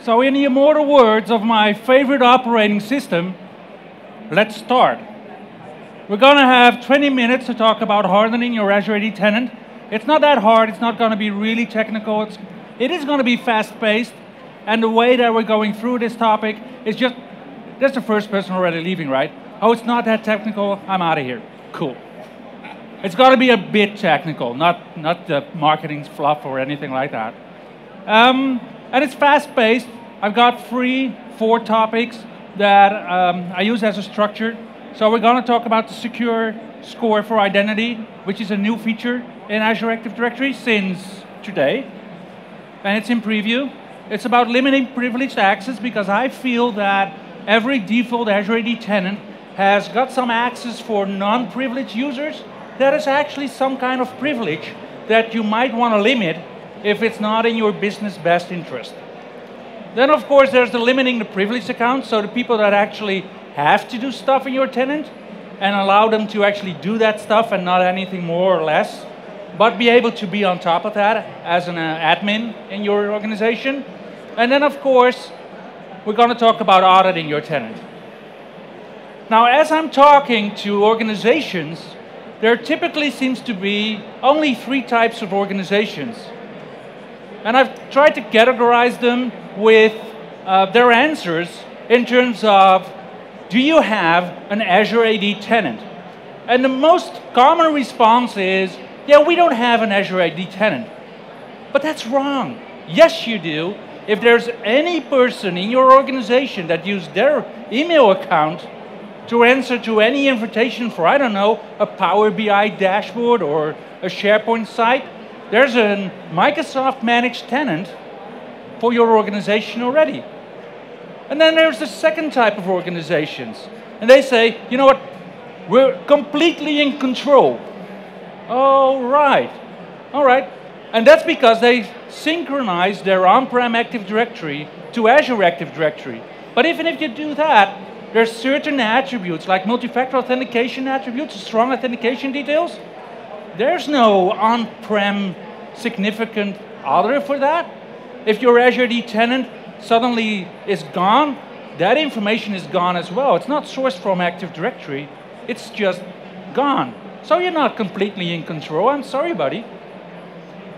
So in the immortal words of my favorite operating system, let's start. We're going to have 20 minutes to talk about hardening your Azure AD tenant. It's not that hard. It's not going to be really technical. It is going to be fast-paced. And the way that we're going through this topic is just, there's the first person already leaving, right? Oh, it's not that technical. I'm out of here. Cool. It's got to be a bit technical, not the marketing fluff or anything like that. And it's fast-paced. I've got 4 topics that I use as a structure. So we're going to talk about the secure score for identity, which is a new feature in Azure Active Directory since today. And it's in preview. It's about limiting privileged access because I feel that every default Azure AD tenant has got some access for non-privileged users. That is actually some kind of privilege that you might want to limit if it's not in your business best interest. Then, of course, there's the limiting the privileged accounts, so the people that actually have to do stuff in your tenant and allow them to actually do that stuff and not anything more or less, but be able to be on top of that as an admin in your organization. And then, of course, we're going to talk about auditing your tenant. Now, as I'm talking to organizations, there typically seems to be only 3 types of organizations. And I've tried to categorize them with their answers in terms of, do you have an Azure AD tenant? And the most common response is, yeah, we don't have an Azure AD tenant. But that's wrong. Yes, you do. If there's any person in your organization that used their email account to answer to any invitation for, I don't know, a Power BI dashboard or a SharePoint site, there's a Microsoft managed tenant for your organization already. And then there's the second type of organizations. And they say, you know what, we're completely in control. All right. And that's because they synchronize their on-prem Active Directory to Azure Active Directory. But even if you do that, there's certain attributes, like multi-factor authentication attributes, strong authentication details. There's no on-prem significant other for that. If your Azure AD tenant suddenly is gone, that information is gone as well. It's not sourced from Active Directory, it's just gone. So you're not completely in control, I'm sorry, buddy.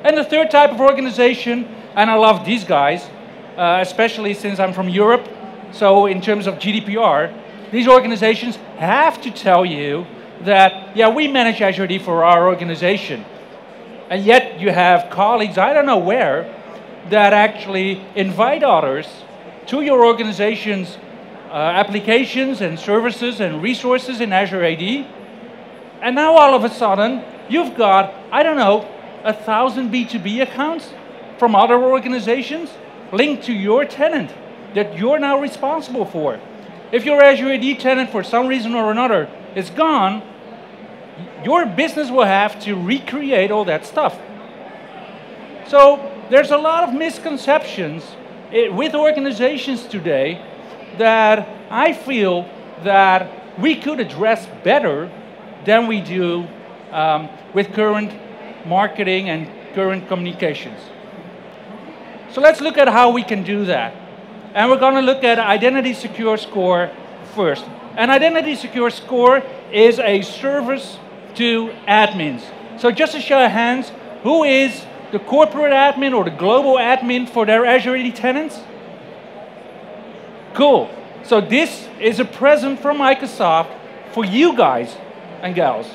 And the third type of organization, and I love these guys, especially since I'm from Europe, so in terms of GDPR, these organizations have to tell you that, yeah, we manage Azure AD for our organization. And yet you have colleagues, I don't know where, that actually invite others to your organization's applications and services and resources in Azure AD. And now all of a sudden, you've got, I don't know, 1,000 B2B accounts from other organizations linked to your tenant that you're now responsible for. If your Azure AD tenant, for some reason or another, is gone, your business will have to recreate all that stuff. So there's a lot of misconceptions with organizations today that I feel that we could address better than we do with current marketing and current communications. So let's look at how we can do that. And we're going to look at Identity Secure Score first. An Identity Secure Score is a service to admins. So just to show of hands, who is the corporate admin or the global admin for their Azure AD tenants? Cool. So this is a present from Microsoft for you guys and gals.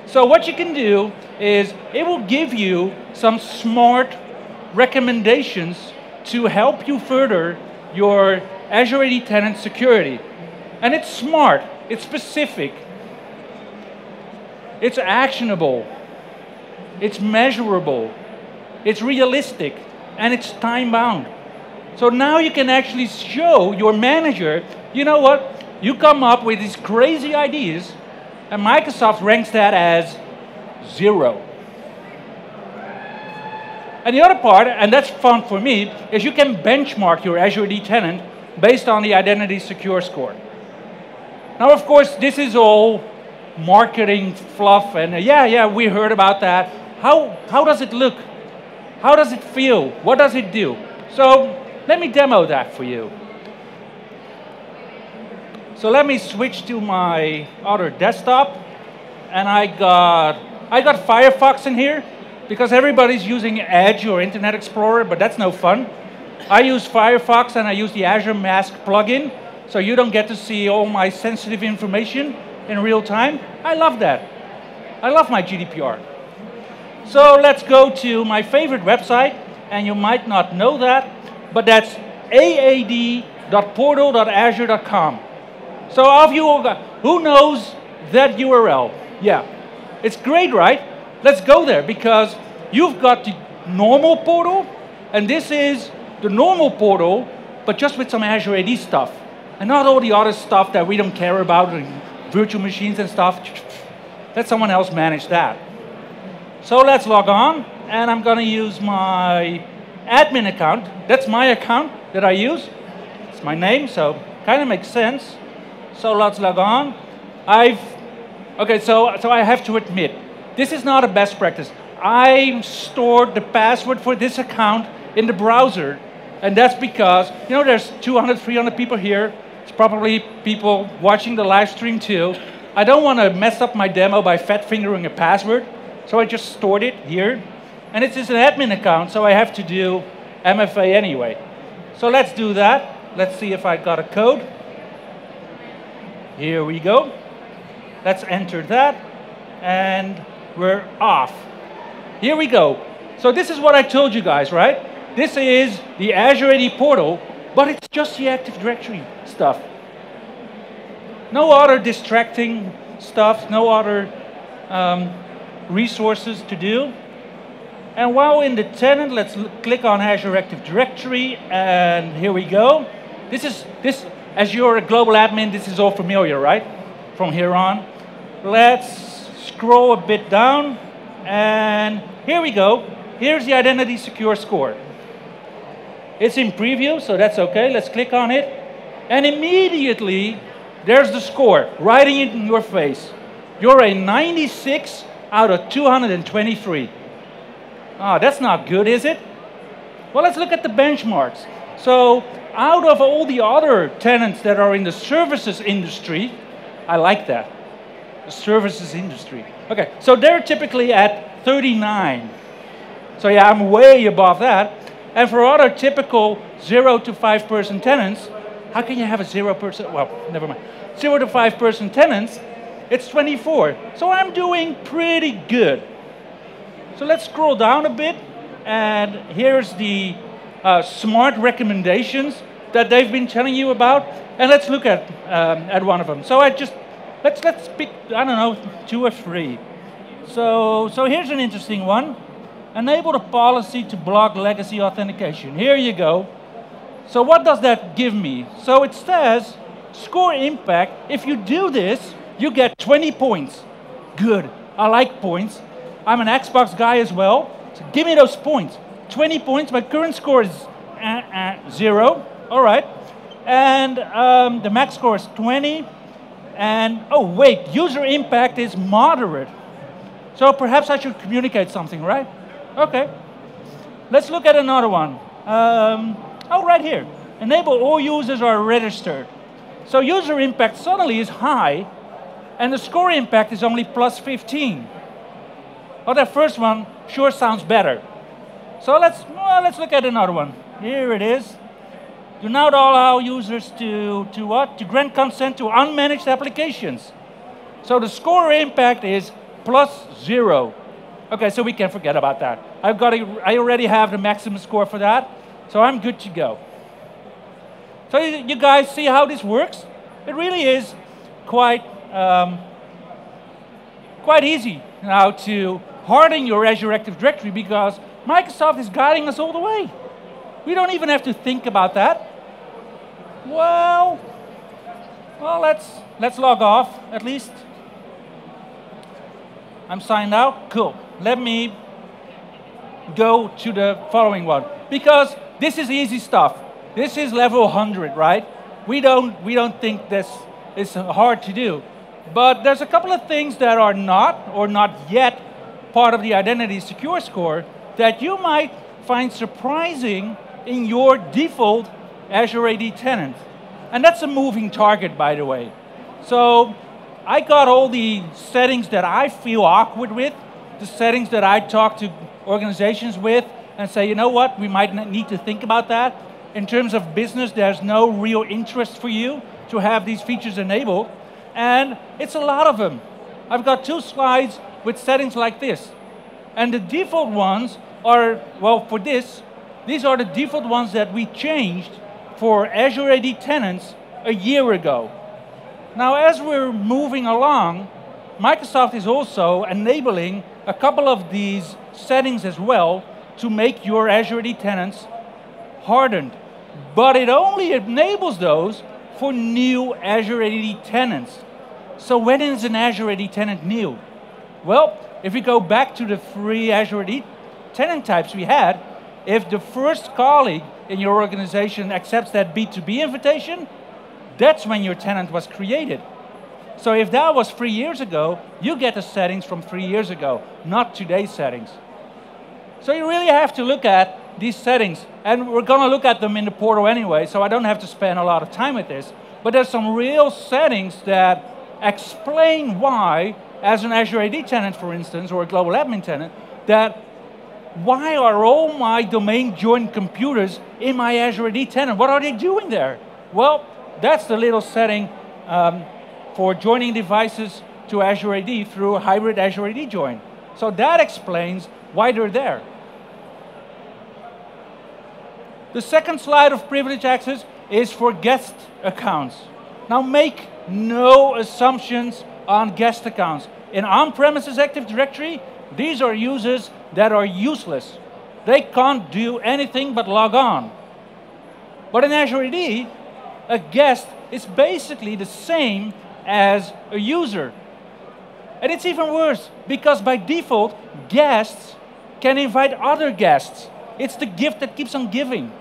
So what you can do is it will give you some smart recommendations to help you further your Azure AD tenant security. And it's smart, it's specific, it's actionable, it's measurable, it's realistic, and it's time-bound. So now you can actually show your manager, you know what, you come up with these crazy ideas, and Microsoft ranks that as 0. And the other part, and that's fun for me, is you can benchmark your Azure AD tenant based on the Identity Secure Score. Now, of course, this is all marketing fluff, and yeah, we heard about that. How does it look? How does it feel? What does it do? So Let me demo that for you. So let me switch to my other desktop, and I got Firefox in here because everybody's using Edge or Internet Explorer, but that's no fun. I use Firefox and I use the Azure Mask plugin, so you don't get to see all my sensitive information in real time. I love that. I love my GDPR. So let's go to my favorite website, and you might not know that, but that's aad.portal.azure.com. So all of you, who knows that URL? Yeah, it's great, right? Let's go there, because you've got the normal portal, and this is the normal portal, but just with some Azure AD stuff, and not all the other stuff that we don't care about, like virtual machines and stuff. Let someone else manage that. So let's log on, and I'm going to use my admin account. That's my account that I use. It's my name, so kind of makes sense. So let's log on. Okay, so I have to admit, this is not a best practice. I stored the password for this account in the browser, and that's because, you know, there's 200, 300 people here. It's probably people watching the live stream too. I don't want to mess up my demo by fat fingering a password, so I just stored it here. And it's just an admin account, so I have to do MFA anyway. So let's do that. Let's see if I got a code. Here we go. Let's enter that, and we're off. Here we go. So this is what I told you guys, right? This is the Azure AD portal, but it's just the Active Directory stuff. No other distracting stuff, no other resources to do. And while in the tenant, let's click on Azure Active Directory, and here we go. As you're a global admin, this is all familiar, right? From here on. Let's scroll a bit down, and here we go. Here's the Identity-Secure score. It's in preview, so that's okay. Let's click on it, and immediately there's the score, right in your face. You're a 96 out of 223. Ah, that's not good, is it? Well, let's look at the benchmarks. So, out of all the other tenants that are in the services industry, I like that. The services industry. Okay, so they're typically at 39. So yeah, I'm way above that. And for other typical 0 to 5 person tenants, how can you have a 0%? Well, never mind. 0 to 5 person tenants, it's 24. So I'm doing pretty good. So let's scroll down a bit, and here's the smart recommendations that they've been telling you about, and let's look at one of them. So let's pick, I don't know, 2 or 3. So here's an interesting one. Enable the policy to block legacy authentication. Here you go. So what does that give me? So it says, score impact, if you do this, you get 20 points. Good, I like points. I'm an Xbox guy as well, so give me those points. 20 points, my current score is 0, all right. And the max score is 20. And, oh wait, user impact is moderate. So perhaps I should communicate something, right? Okay. Let's look at another one. Oh, right here. Enable all users are registered. So user impact suddenly is high, and the score impact is only plus 15. Oh, that first one sure sounds better. So let's look at another one. Here it is. Do not allow users to what? To grant consent to unmanaged applications. So the score impact is plus 0. Okay, so we can forget about that. I already have the maximum score for that, so I'm good to go. So you guys see how this works? It really is quite easy now to harden your Azure Active Directory, because Microsoft is guiding us all the way. We don't even have to think about that. Well, let's log off at least. I'm signed out. Cool. Let me go to the following one, because this is easy stuff. This is level 100, right? We don't think this is hard to do, but there's a couple of things that are not yet part of the Identity-Secure score that you might find surprising in your default Azure AD tenant. And that's a moving target, by the way. So I got all the settings that I feel awkward with, the settings that I talk to organizations with, and say, you know what, we might need to think about that. In terms of business, there's no real interest for you to have these features enabled. And it's a lot of them. I've got 2 slides with settings like this. And the default ones are, well, for this, these are the default ones that we changed for Azure AD tenants a year ago. Now, as we're moving along, Microsoft is also enabling a couple of these settings as well to make your Azure AD tenants hardened. But it only enables those for new Azure AD tenants. So when is an Azure AD tenant new? Well, if we go back to the 3 Azure AD tenant types we had, if the first colleague in your organization accepts that B2B invitation, that's when your tenant was created. So if that was 3 years ago, you get the settings from 3 years ago, not today's settings. So you really have to look at these settings, and we're going to look at them in the portal anyway, so I don't have to spend a lot of time with this. But there's some real settings that explain why, as an Azure AD tenant, for instance, or a global admin tenant, that why are all my domain joined computers in my Azure AD tenant? What are they doing there? Well, that's the little setting for joining devices to Azure AD through a hybrid Azure AD join. So that explains why they're there. The second slide of privilege access is for guest accounts. Now make no assumptions on guest accounts. In on-premises Active Directory, these are users that are useless. They can't do anything but log on. But in Azure AD, a guest is basically the same as a user. And it's even worse, because by default, guests can invite other guests. It's the gift that keeps on giving.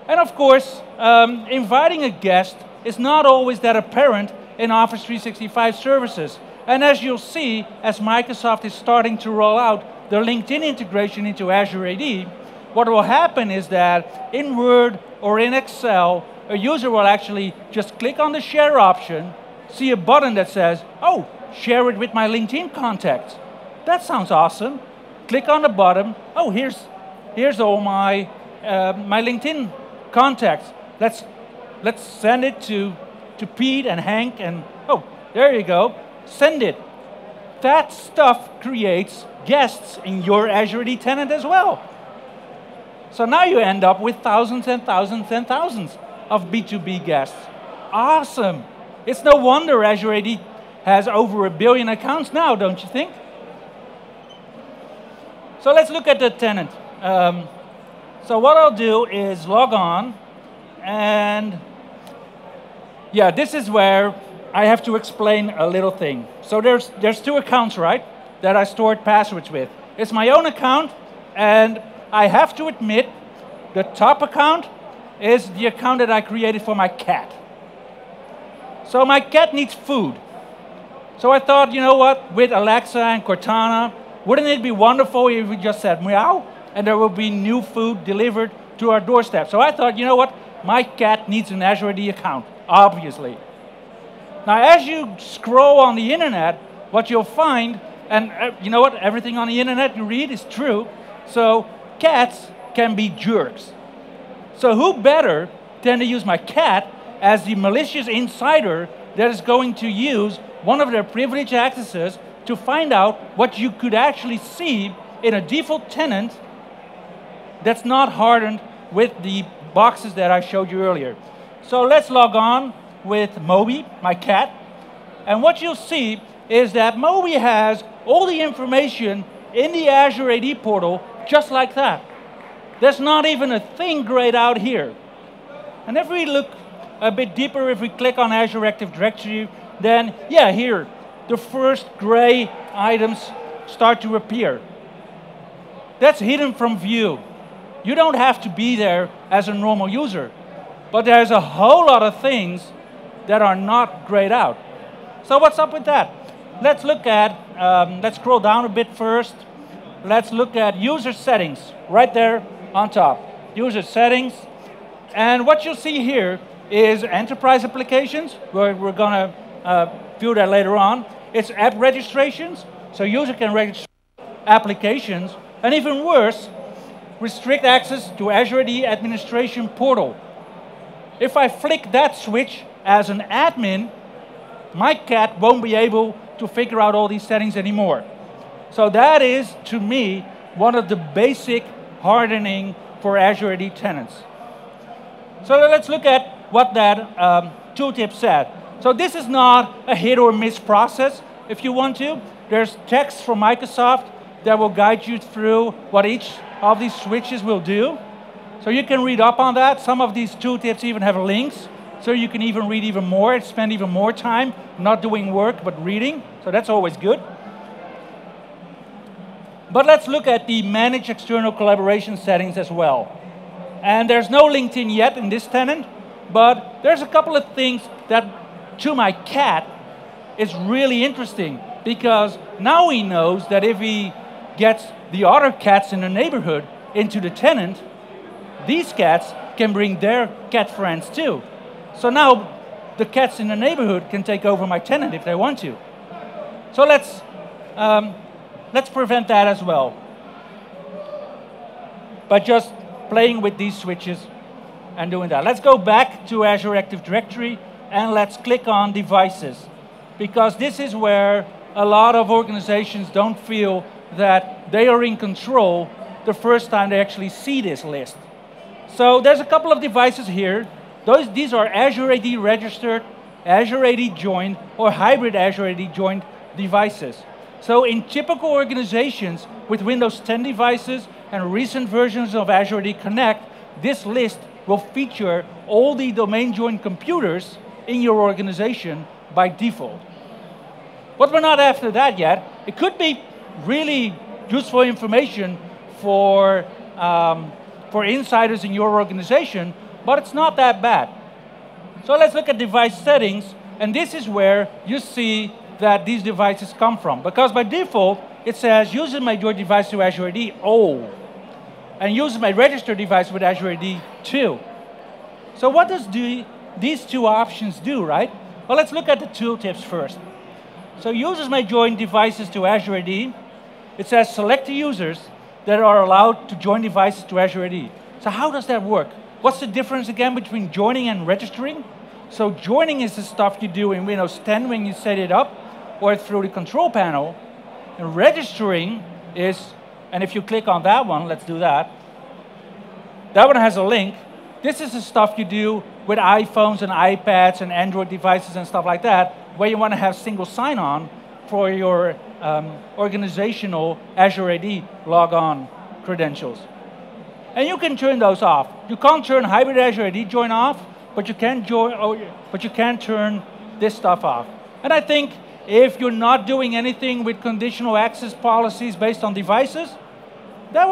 And of course, inviting a guest is not always that apparent in Office 365 services. And as you'll see, as Microsoft is starting to roll out the LinkedIn integration into Azure AD, what will happen is that in Word or in Excel, a user will actually just click on the share option, see a button that says, oh, share it with my LinkedIn contacts. That sounds awesome. Click on the button, oh, here's all my LinkedIn contacts. Let's send it to Pete and Hank, and oh, there you go. Send it. That stuff creates guests in your Azure AD tenant as well. So now you end up with thousands and thousands and thousands of B2B guests. Awesome. It's no wonder Azure AD has over 1 billion accounts now, don't you think? So let's look at the tenant. So what I'll do is log on, and yeah, this is where I have to explain a little thing. So there's 2 accounts, right, that I stored passwords with. It's my own account, and I have to admit, the top account is the account that I created for my cat. So my cat needs food. So I thought, you know what, with Alexa and Cortana, wouldn't it be wonderful if we just said meow, and there will be new food delivered to our doorstep. So I thought, you know what, my cat needs an Azure AD account, obviously. Now, as you scroll on the internet, what you'll find, and you know what, everything on the internet you read is true, so cats can be jerks. So who better than to use my cat as the malicious insider that is going to use one of their privileged accesses to find out what you could actually see in a default tenant that's not hardened with the boxes that I showed you earlier. So let's log on with Moby, my cat. And what you'll see is that Moby has all the information in the Azure AD portal just like that. There's not even a thing grayed out here. And if we look a bit deeper, if we click on Azure Active Directory, then yeah, here, the first gray items start to appear. That's hidden from view. You don't have to be there as a normal user, but there's a whole lot of things that are not grayed out. So what's up with that? Let's look at, let's scroll down a bit first. let's look at user settings, right there on top. User settings. And what you'll see here is enterprise applications, where we're going to view that later on. It's app registrations, so user can register applications. And even worse, restrict access to Azure AD administration portal. If I flick that switch as an admin, my cat won't be able to figure out all these settings anymore. So that is, to me, one of the basic hardening for Azure AD tenants. So let's look at what that tooltip said. So this is not a hit or miss process. If you want to, there's text from Microsoft that will guide you through what each of these switches will do. So you can read up on that. Some of these tooltips even have links, so you can even read even more, spend even more time not doing work, but reading. So that's always good. But let's look at the manage external collaboration settings as well. And there's no LinkedIn yet in this tenant, but there's a couple of things that, to my cat, is really interesting, because now he knows that if he gets the other cats in the neighborhood into the tenant, these cats can bring their cat friends too. So now the cats in the neighborhood can take over my tenant if they want to. So let's prevent that as well by just playing with these switches and doing that. Let's go back to Azure Active Directory and let's click on devices, because this is where a lot of organizations don't feel that they are in control the first time they actually see this list. So there's a couple of devices here. These are Azure AD registered, Azure AD joined, or hybrid Azure AD joined devices. So in typical organizations with Windows 10 devices and recent versions of Azure AD Connect, this list will feature all the domain joined computers in your organization by default. But we're not after that yet. It could be really useful information for insiders in your organization, but it's not that bad. So let's look at device settings, and this is where you see that these devices come from. Because by default, it says user may join device to Azure AD all, and user may register device with Azure AD too. So what does these two options do, right? Well, let's look at the tooltips first. So users may join devices to Azure AD. It says select the users that are allowed to join devices to Azure AD. So how does that work? What's the difference again between joining and registering? So joining is the stuff you do in Windows 10 when you set it up or through the control panel. And registering is, and if you click on that one, let's do that. That one has a link. This is the stuff you do with iPhones and iPads and Android devices and stuff like that, where you want to have single sign-on for your organizational Azure AD log-on credentials. And you can turn those off. You can't turn hybrid Azure AD join off, but you can turn this stuff off. And I think if you're not doing anything with conditional access policies based on devices, that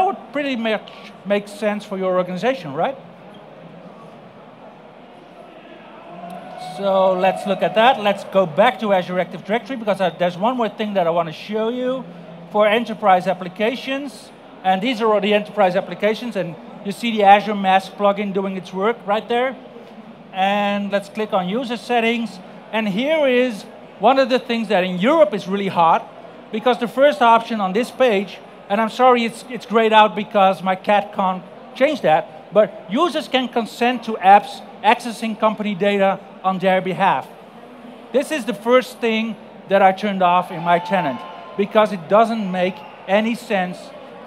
would pretty much make sense for your organization, right? So let's look at that. Let's go back to Azure Active Directory, because there's one more thing that I want to show you for enterprise applications. And these are all the enterprise applications, and you see the Azure Mask plugin doing its work right there. And let's click on user settings. And here is one of the things that in Europe is really hot, because the first option on this page, and I'm sorry it's grayed out because my cat can't change that, but users can consent to apps accessing company data on their behalf. This is the first thing that I turned off in my tenant, because it doesn't make any sense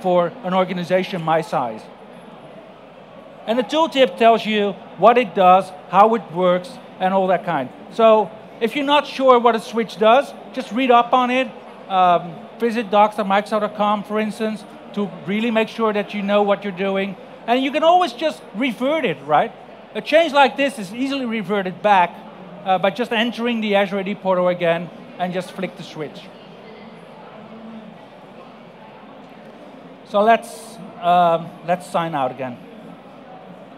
for an organization my size. And the tooltip tells you what it does, how it works, and all that kind. So if you're not sure what a switch does, just read up on it. Visit docs.microsoft.com, for instance, to really make sure that you know what you're doing. And you can always just revert it, right? A change like this is easily reverted back by just entering the Azure AD portal again and just flick the switch. So let's sign out again.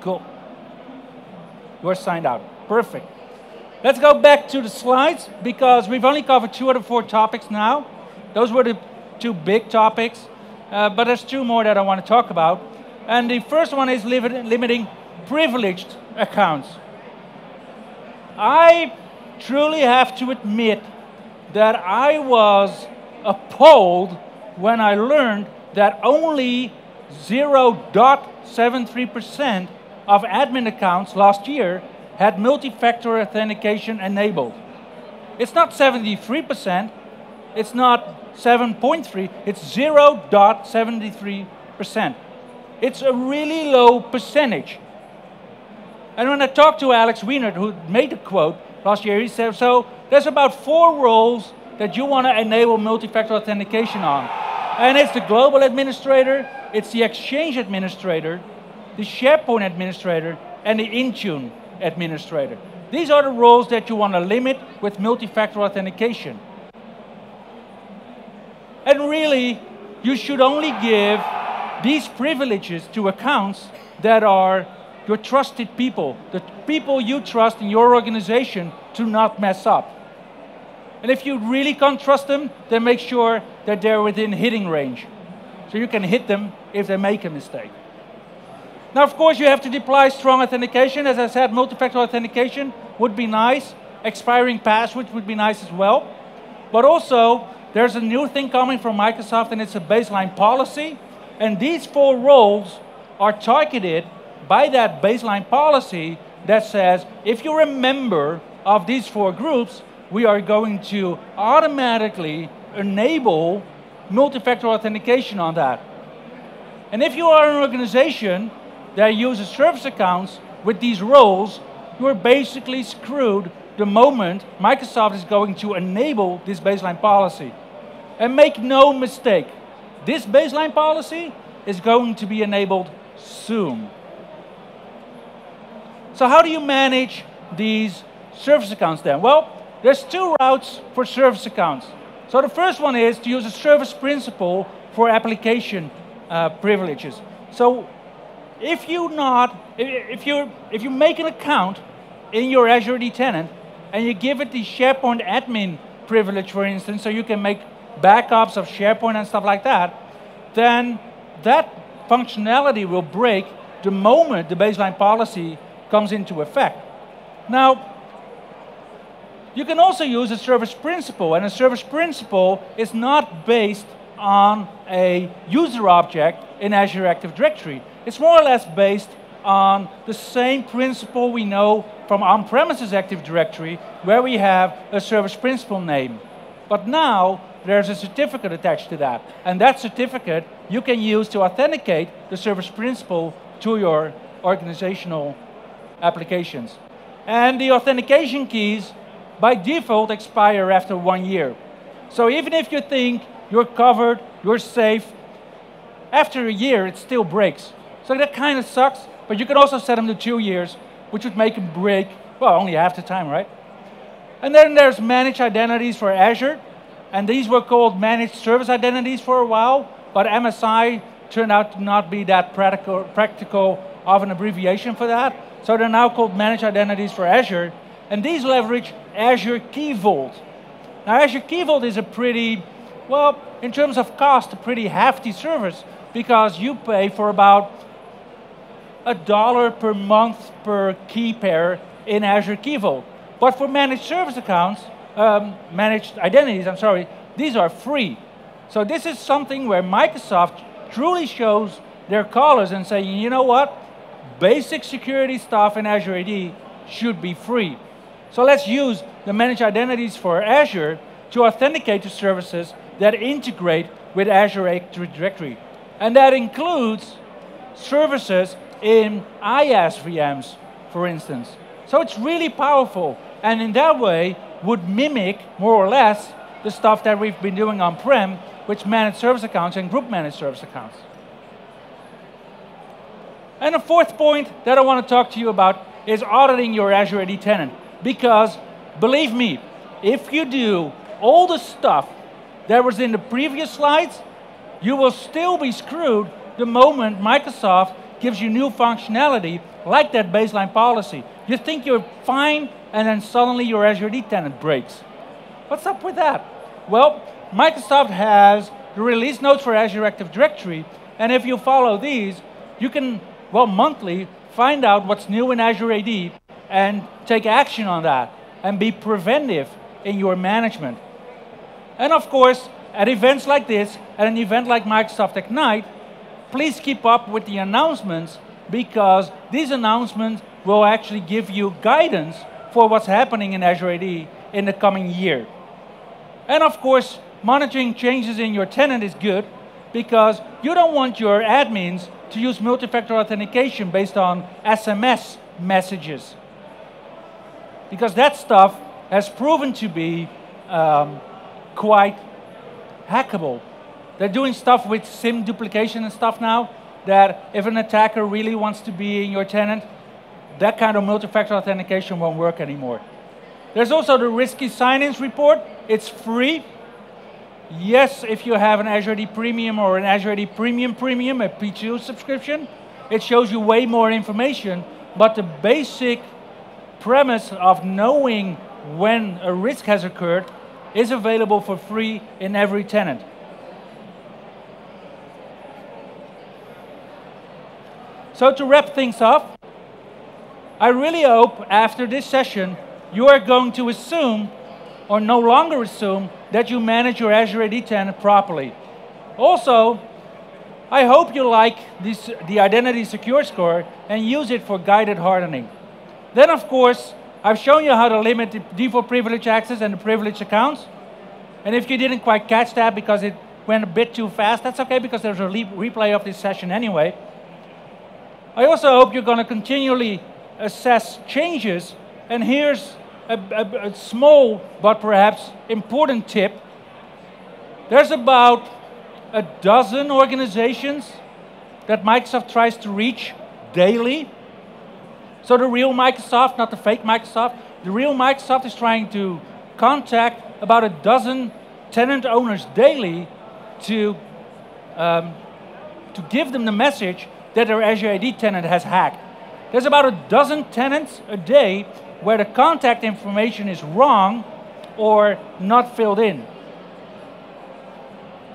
Cool. We're signed out. Perfect. Let's go back to the slides, because we've only covered 2 out of 4 topics now. Those were the 2 big topics. but there's two more that I want to talk about. And the first one is limiting privileged accounts. I truly have to admit that I was appalled when I learned that only 0.73% of admin accounts last year had multi-factor authentication enabled. It's not 73%, it's not 7.3, it's 0.73%. It's a really low percentage. And when I talked to Alex Wienert, who made the quote last year, he said, so there's about 4 roles that you want to enable multi-factor authentication on. And it's the global administrator, it's the Exchange administrator, the SharePoint administrator, and the Intune administrator. These are the roles that you want to limit with multi-factor authentication. And really, you should only give these privileges to accounts that are your trusted people, the people you trust in your organization to not mess up. And if you really can't trust them, then make sure that they're within hitting range. So you can hit them if they make a mistake. Now, of course, you have to deploy strong authentication. As I said, multi-factor authentication would be nice. Expiring passwords would be nice as well. But also, there's a new thing coming from Microsoft, and it's a baseline policy. And these 4 roles are targeted by that baseline policy that says, if you're a member of these 4 groups, we are going to automatically enable multi-factor authentication on that. And if you are an organization that uses service accounts with these roles, you're basically screwed the moment Microsoft is going to enable this baseline policy. And make no mistake, this baseline policy is going to be enabled soon. So how do you manage these service accounts then? Well, there's 2 routes for service accounts. So the first one is to use a service principal for application privileges. So if you make an account in your Azure AD tenant and you give it the SharePoint admin privilege, for instance, so you can make backups of SharePoint and stuff like that, then that functionality will break the moment the baseline policy comes into effect. Now, you can also use a service principal, and a service principal is not based on a user object in Azure Active Directory. It's more or less based on the same principle we know from on-premises Active Directory, where we have a service principal name. But now, there's a certificate attached to that, and that certificate you can use to authenticate the service principal to your organizational applications. And the authentication keys, by default, expire after 1 year. So even if you think you're covered, you're safe, after a year it still breaks. So that kind of sucks, but you can also set them to 2 years, which would make them break, well, only half the time, right? And then there's managed identities for Azure, and these were called managed service identities for a while, but MSI turned out to not be that practical of an abbreviation for that. So they're now called managed identities for Azure, and these leverage Azure Key Vault. Now Azure Key Vault is a pretty, well, in terms of cost, a pretty hefty service, because you pay for about $1 per month per key pair in Azure Key Vault. But for managed service accounts, managed identities, I'm sorry, these are free. So this is something where Microsoft truly shows their colors and saying, you know what? Basic security stuff in Azure AD should be free. So let's use the managed identities for Azure to authenticate to services that integrate with Azure Active Directory. And that includes services in IaaS VMs, for instance. So it's really powerful, and in that way would mimic, more or less, the stuff that we've been doing on-prem, which managed service accounts and group managed service accounts. And the 4th point that I want to talk to you about is auditing your Azure AD tenant. Because, believe me, if you do all the stuff that was in the previous slides, you will still be screwed the moment Microsoft gives you new functionality, like that baseline policy. You think you're fine, and then suddenly your Azure AD tenant breaks. What's up with that? Well, Microsoft has the release notes for Azure Active Directory, and if you follow these, you can, well, monthly, find out what's new in Azure AD and take action on that and be preventive in your management. And of course, at events like this, at an event like Microsoft Ignite, please keep up with the announcements, because these announcements will actually give you guidance for what's happening in Azure AD in the coming year. And of course, monitoring changes in your tenant is good, because you don't want your admins to use multi-factor authentication based on SMS messages, because that stuff has proven to be quite hackable. They're doing stuff with SIM duplication and stuff now, that if an attacker really wants to be in your tenant, that kind of multi-factor authentication won't work anymore. There's also the risky sign-ins report. It's free. Yes, if you have an Azure AD Premium or an Azure AD Premium, a P2 subscription, it shows you way more information, but the basic premise of knowing when a risk has occurred is available for free in every tenant. So to wrap things up, I really hope after this session you are going to assume, or no longer assume, that you manage your Azure AD tenant properly. Also, I hope you like the Identity-Secure score and use it for guided hardening. Then of course, I've shown you how to limit the default privilege access and the privileged accounts. And if you didn't quite catch that because it went a bit too fast, that's okay, because there's a replay of this session anyway. I also hope you're going to continually assess changes, and here's a small but perhaps important tip. There's about a dozen organizations that Microsoft tries to reach daily. So the real Microsoft, not the fake Microsoft, the real Microsoft is trying to contact about a dozen tenant owners daily to give them the message that their Azure AD tenant has hacked. There's about a dozen tenants a day where the contact information is wrong or not filled in.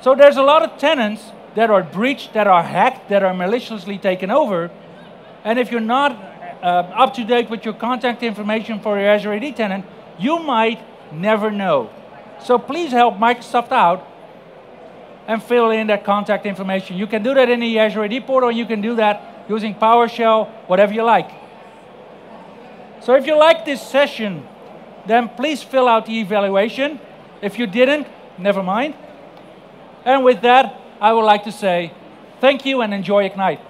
So there's a lot of tenants that are breached, that are hacked, that are maliciously taken over, and if you're not up to date with your contact information for your Azure AD tenant, you might never know. So please help Microsoft out and fill in that contact information. You can do that in the Azure AD portal, and you can do that using PowerShell, whatever you like. So if you like this session, then please fill out the evaluation. If you didn't, never mind. And with that, I would like to say thank you and enjoy Ignite.